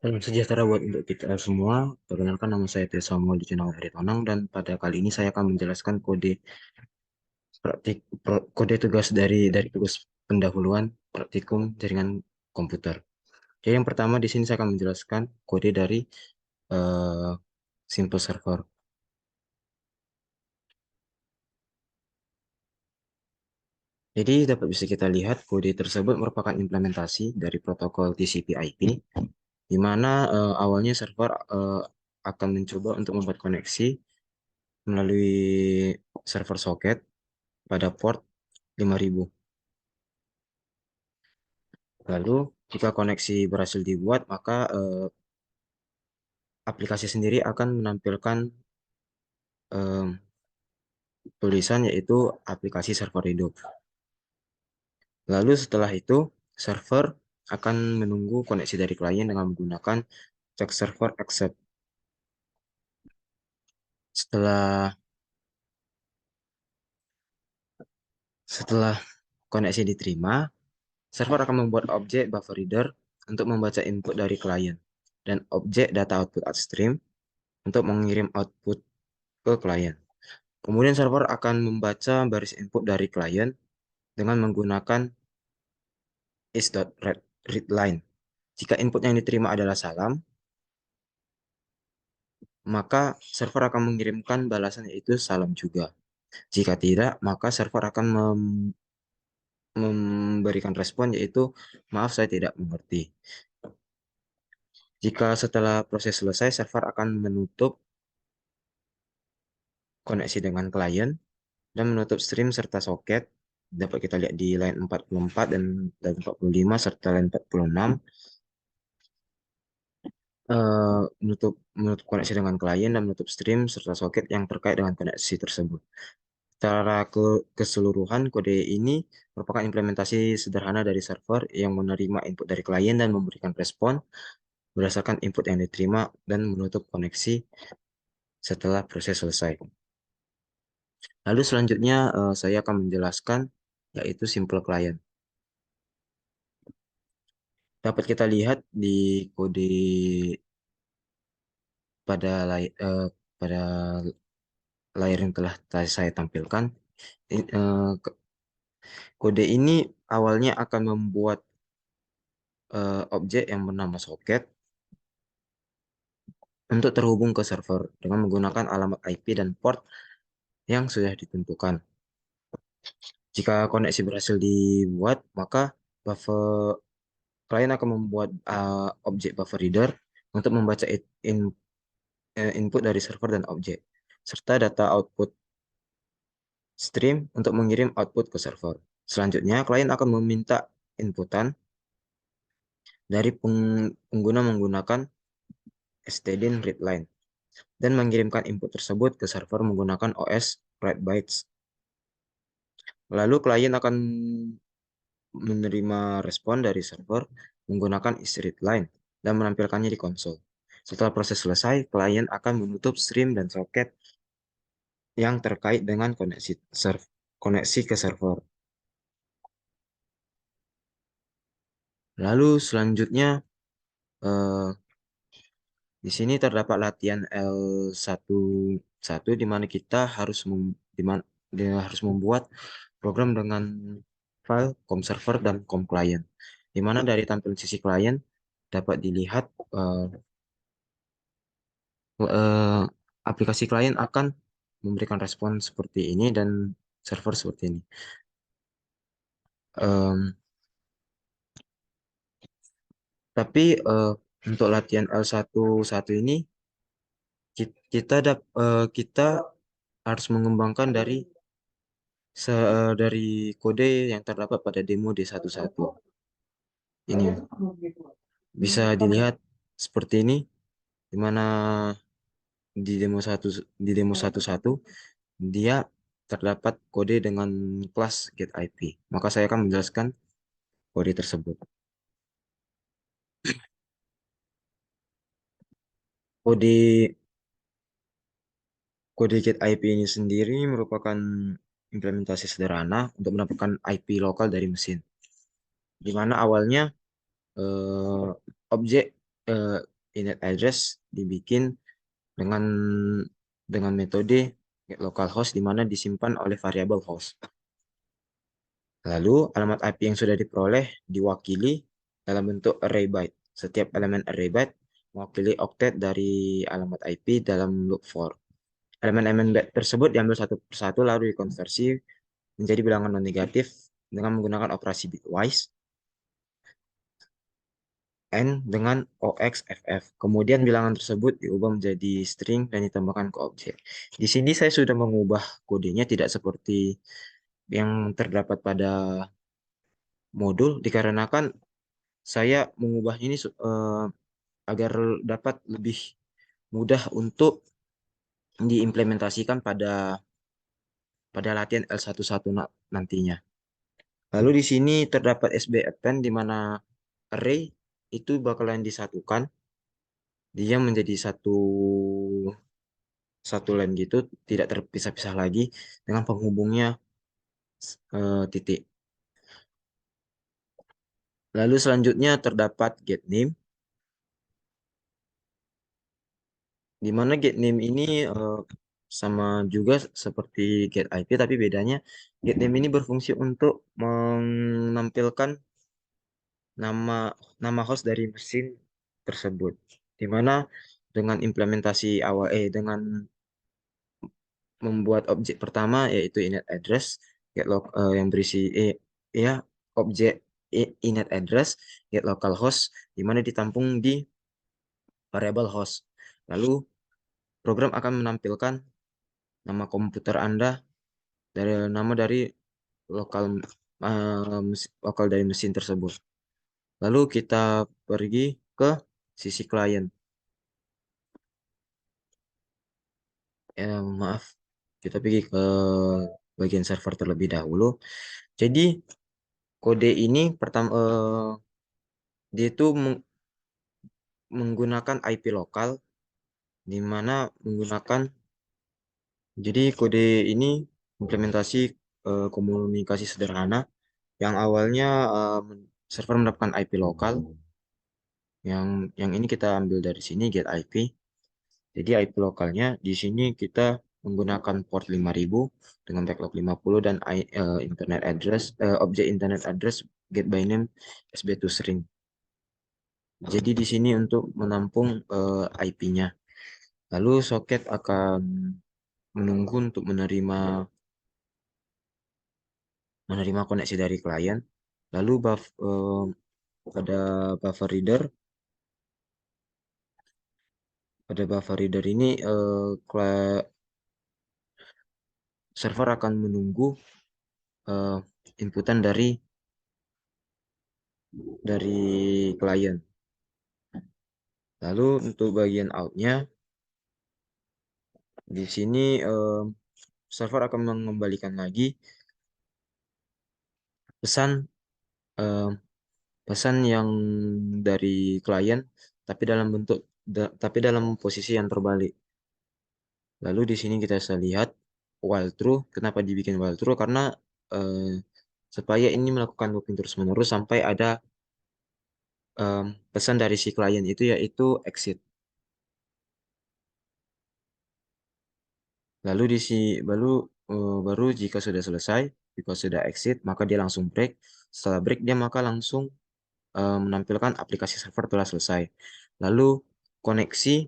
Salam sejahtera buat untuk kita semua. Perkenalkan nama saya Tio Samuel Dicenang Aritonang dan pada kali ini saya akan menjelaskan kode tugas dari tugas pendahuluan praktikum jaringan komputer. Jadi yang pertama di sini saya akan menjelaskan kode dari eh, simple server. Jadi dapat bisa kita lihat kode tersebut merupakan implementasi dari protokol TCP/IP di mana awalnya server akan mencoba untuk membuat koneksi melalui server socket pada port 5000. Lalu, jika koneksi berhasil dibuat, maka aplikasi sendiri akan menampilkan eh, tulisan yaitu aplikasi server hidup. Lalu setelah itu, server akan menunggu koneksi dari klien dengan menggunakan check server accept. Setelah setelah koneksi diterima, server akan membuat objek buffer reader untuk membaca input dari klien dan objek data output upstream untuk mengirim output ke klien. Kemudian server akan membaca baris input dari klien dengan menggunakan is.readLine. Jika input yang diterima adalah salam, maka server akan mengirimkan balasan yaitu salam juga. Jika tidak, maka server akan memberikan respon yaitu maaf saya tidak mengerti. Jika setelah proses selesai, server akan menutup koneksi dengan klien dan menutup stream serta soket. Dapat kita lihat di line 44 dan 45 serta line 46. Menutup koneksi dengan klien dan menutup stream serta soket yang terkait dengan koneksi tersebut. Secara keseluruhan, kode ini merupakan implementasi sederhana dari server yang menerima input dari klien dan memberikan respon berdasarkan input yang diterima dan menutup koneksi setelah proses selesai. Lalu selanjutnya saya akan menjelaskan yaitu simple client. Dapat kita lihat di kode pada pada layar yang telah saya tampilkan. Kode ini awalnya akan membuat objek yang bernama socket untuk terhubung ke server dengan menggunakan alamat IP dan port yang sudah ditentukan. Jika koneksi berhasil dibuat, maka buffer klien akan membuat objek buffer reader untuk membaca input dari server dan objek, serta data output stream untuk mengirim output ke server. Selanjutnya, klien akan meminta inputan dari pengguna menggunakan stdin readline dan mengirimkan input tersebut ke server menggunakan OS write bytes. Lalu klien akan menerima respon dari server menggunakan isReadLine dan menampilkannya di konsol. Setelah proses selesai, klien akan menutup stream dan soket yang terkait dengan koneksi ke server. Lalu selanjutnya eh, di sini terdapat latihan L11 di mana kita harus membuat program dengan file com server dan com client. Di mana dari tampilan sisi klien dapat dilihat eh, eh, aplikasi klien akan memberikan respon seperti ini dan server seperti ini. Em, tapi untuk latihan L11 ini kita harus mengembangkan dari kode yang terdapat pada demo D11. Ini bisa dilihat seperti ini, di mana di demo satu di demo 11 dia terdapat kode dengan kelas get IP. Maka saya akan menjelaskan kode tersebut. Kode kode get IP ini sendiri merupakan implementasi sederhana untuk mendapatkan IP lokal dari mesin, di mana awalnya eh, objek init address dibikin dengan metode get localhost di mana disimpan oleh variabel host. Lalu alamat IP yang sudah diperoleh diwakili dalam bentuk array byte. Setiap elemen array byte mewakili oktet dari alamat IP dalam loop for. Elemen-elemen byte tersebut diambil satu persatu lalu dikonversi menjadi bilangan non negatif dengan menggunakan operasi bitwise N dengan OXFF. Kemudian bilangan tersebut diubah menjadi string dan ditambahkan ke objek. Di sini saya sudah mengubah kodenya tidak seperti yang terdapat pada modul dikarenakan saya mengubah ini agar dapat lebih mudah untuk diimplementasikan pada latihan L11 nantinya. Lalu di sini terdapat SB append di mana array itu bakalan disatukan, dia menjadi satu satu line gitu, tidak terpisah-pisah lagi dengan penghubungnya titik. Lalu selanjutnya terdapat get name, di mana get name ini sama juga seperti get IP, tapi bedanya get name ini berfungsi untuk menampilkan nama nama host dari mesin tersebut. Di mana dengan implementasi awal dengan membuat objek pertama yaitu init address get yang berisi ya objek init address get localhost di mana ditampung di variable host. Lalu program akan menampilkan nama komputer Anda dari nama dari lokal lokal dari mesin tersebut. Lalu kita pergi ke sisi klien. Maaf, kita pergi ke bagian server terlebih dahulu. Jadi kode ini pertama dia itu menggunakan IP lokal di mana menggunakan jadi kode ini implementasi komunikasi sederhana yang awalnya server mendapatkan IP lokal yang ini kita ambil dari sini get IP. Jadi IP lokalnya di sini kita menggunakan port 5000 dengan backlog 50 dan internet address objek internet address get by name SB2 string. Jadi di sini untuk menampung IP-nya. Lalu soket akan menunggu untuk menerima koneksi dari klien. Lalu pada buffer reader ini server akan menunggu uh, inputan dari klien. Lalu untuk bagian outnya di sini server akan mengembalikan lagi pesan eh, pesan yang dari klien tapi dalam bentuk tapi dalam posisi yang terbalik. Lalu di sini kita bisa lihat while true. Kenapa dibikin while true? Karena eh, supaya ini melakukan looping terus-menerus sampai ada pesan dari si klien itu yaitu exit. Lalu di si baru jika sudah selesai, jika sudah exit, maka dia langsung break. Setelah break dia maka langsung menampilkan aplikasi server telah selesai. Lalu koneksi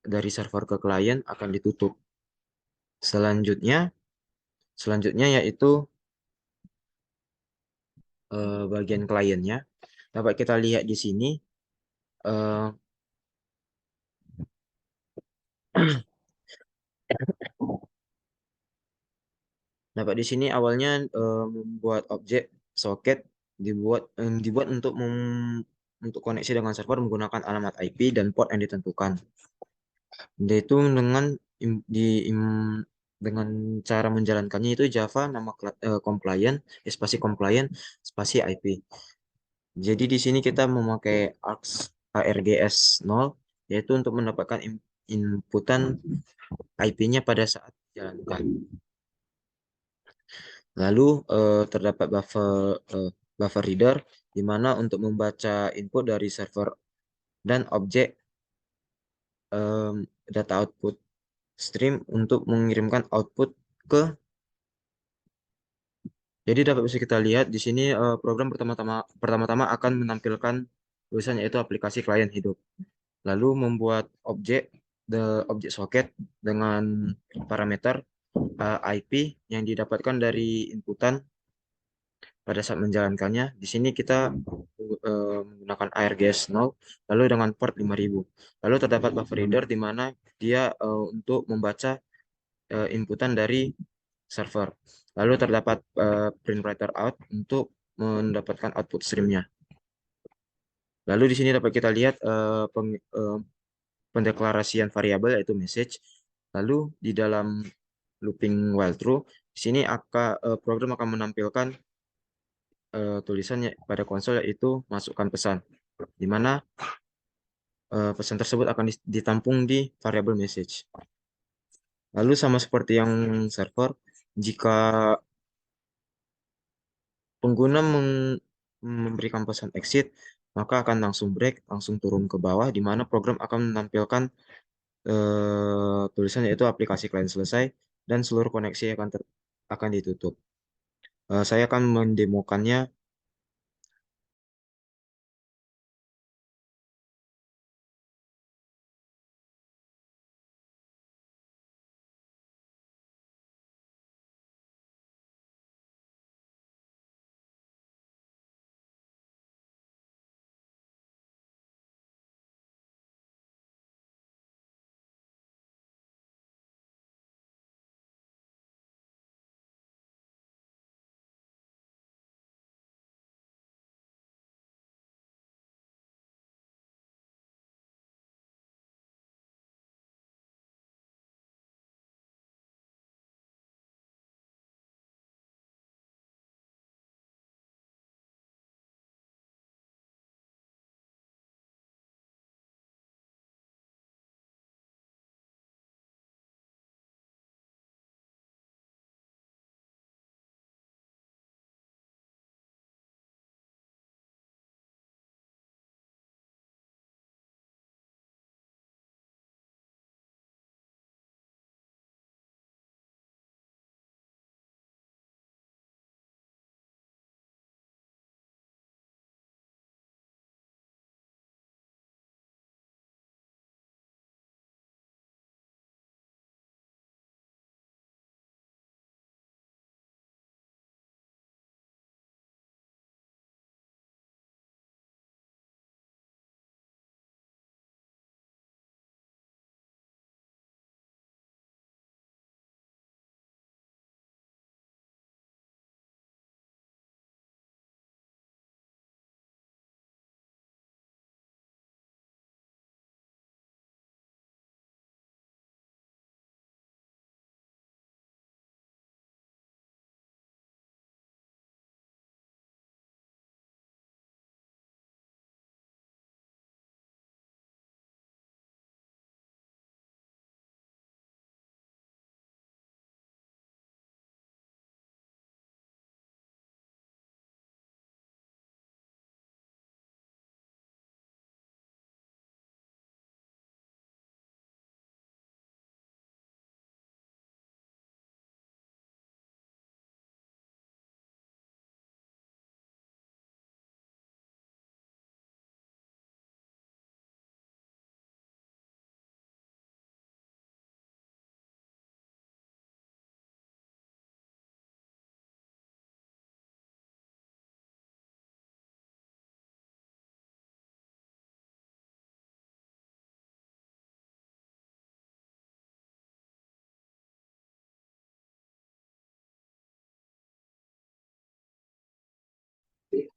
dari server ke klien akan ditutup. Selanjutnya selanjutnya yaitu bagian kliennya. Dapat kita lihat di sini eh, dapat di sini awalnya membuat objek soket dibuat untuk koneksi dengan server menggunakan alamat IP dan port yang ditentukan. Dia itu dengan cara menjalankannya itu Java nama compliant, spasi compliant, spasi IP. Jadi di sini kita memakai args 0 yaitu untuk mendapatkan inputan IP-nya pada saat dijalankan. Lalu terdapat buffer reader di mana untuk membaca input dari server dan objek em, data output stream untuk mengirimkan output ke. Jadi dapat bisa kita lihat di sini program pertama-tama akan menampilkan tulisan yaitu aplikasi klien hidup. Lalu membuat objek socket dengan parameter IP yang didapatkan dari inputan pada saat menjalankannya. Di sini kita menggunakan AirGaze 0 lalu dengan port 5000. Lalu terdapat buffer reader di mana dia untuk membaca inputan dari server. Lalu terdapat print writer out untuk mendapatkan output streamnya. Lalu di sini dapat kita lihat pendeklarasian variabel yaitu message. Lalu di dalam looping while true, di sini program akan menampilkan tulisannya pada konsol yaitu masukkan pesan, di mana pesan tersebut akan ditampung di variabel message. Lalu sama seperti yang server, jika pengguna memberikan pesan exit, maka akan langsung break, langsung turun ke bawah, di mana program akan menampilkan tulisan yaitu aplikasi klien selesai dan seluruh koneksi akan ditutup. Saya akan mendemokannya.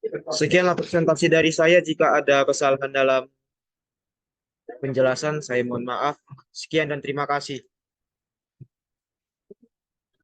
Sekianlah presentasi dari saya. Jika ada kesalahan dalam penjelasan, saya mohon maaf. Sekian dan terima kasih.